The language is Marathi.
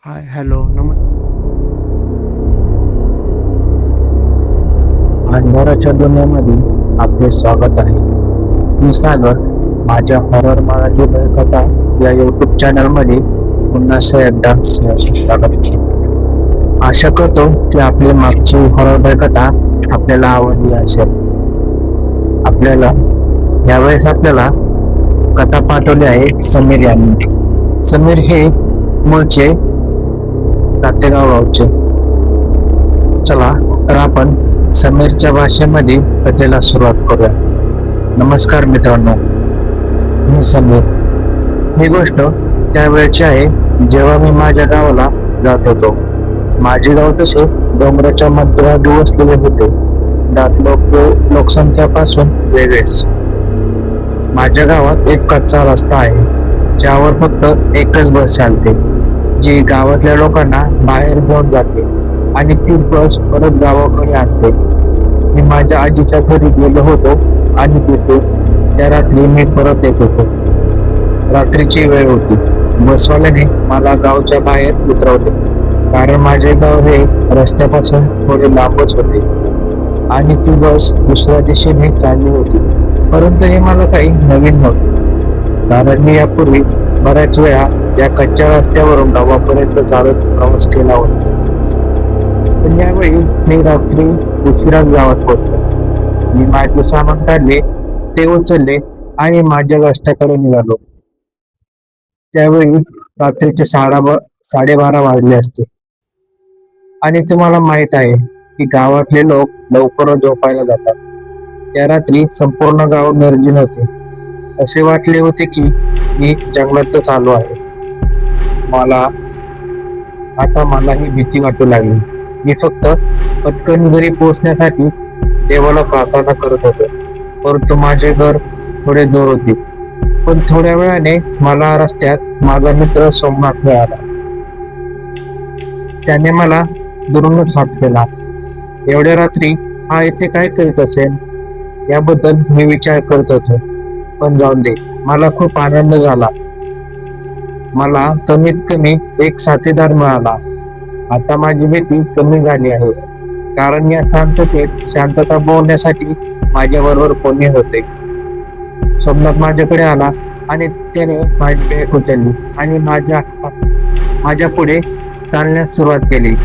हाय, हॅलो, अंधाराच्या दुनियामध्ये आपले स्वागत आहे. मी सागर. माझ्या हॉरर मराठी कथा या युट्यूब चॅनल मध्ये पुन्हा एकदा स्वागत आहे. आशा करतो की आपली मागची हॉरर कथा आपल्याला आवडली असेल. यावेळेस आपल्याला कथा पाठवली आहे समीर यांनी. समीर हे मूळचे तातेगाव गावचे. चला तर आपण समीरच्या भाषेमध्ये कथेला सुरुवात करूया. नमस्कार मित्रांनो, मी समीर. ही गोष्ट त्यावेळची आहे जेव्हा मी माझ्या गावाला जात होतो. माझे गाव तसे डोंगराच्या मध्यभागी वसलेले होते. दाट लोकसंख्यापासून वेगळेच. माझ्या गावात एक कच्चा रस्ता आहे ज्यावर फक्त एकच बस चालते, जी गावातल्या लोकांना बाहेर घेऊन जाते आणि ती बस परत गावाकडे आणते. मी माझ्या आजीच्या घरी गेलो होतो आणि तिथून त्या रात्री मी परत येत होतो. रात्रीची वेळ होती. बसवाल्याने मला गावच्या बाहेर उतरवले, कारण माझे गाव हे रस्त्यापासून थोडे लांबच होते आणि ती बस दुसऱ्या दिशेने चालली होती. परंतु हे मला काही नवीन नव्हते, कारण मी यापूर्वी बऱ्याच वेळा या कच्च्या रस्त्यावरून गावापर्यंत चालत प्रवास केला होता. पण यावेळी मी रात्री उशिराच गावात पोहोचलो. मी माझे सामान काढले, ते उचलले आणि माझ्या रस्त्याकडे निघालो. त्यावेळी रात्रीचे 12:30 वाजले असते आणि तुम्हाला माहित आहे की गावातले लोक लवकर झोपायला जातात. त्या रात्री संपूर्ण गाव निर्जन होते. असे वाटले होते की मी जंगलातच आलो आहे. मला ही भीती वाटू लागली. मी फक्त पटकन घरी पोहोचण्यासाठी देवाला प्रार्थना करत होतो. परंतु माझे घर थोडे दूर होते. पण थोड्या वेळाने मला रस्त्यात माझा मित्र सोमनाथ मिळाला. त्याने मला दुरूनच हात केला. एवढ्या रात्री हा इथे काय करीत असेल याबद्दल मी विचार करत होतो. पण जाऊन दे, मला खूप आनंद झाला. मला कमीत कमी एक साथीदार मिळाला. आता माझी भीती कमी झाली आहे, कारण या शांततेत शांतता बोलण्यासाठी माझ्याबरोबर कोणी होते. सोमनाथ माझ्याकडे आला आणि त्याने माझी बॅग उचलली आणि माझ्या पुढे चालण्यास सुरुवात केली.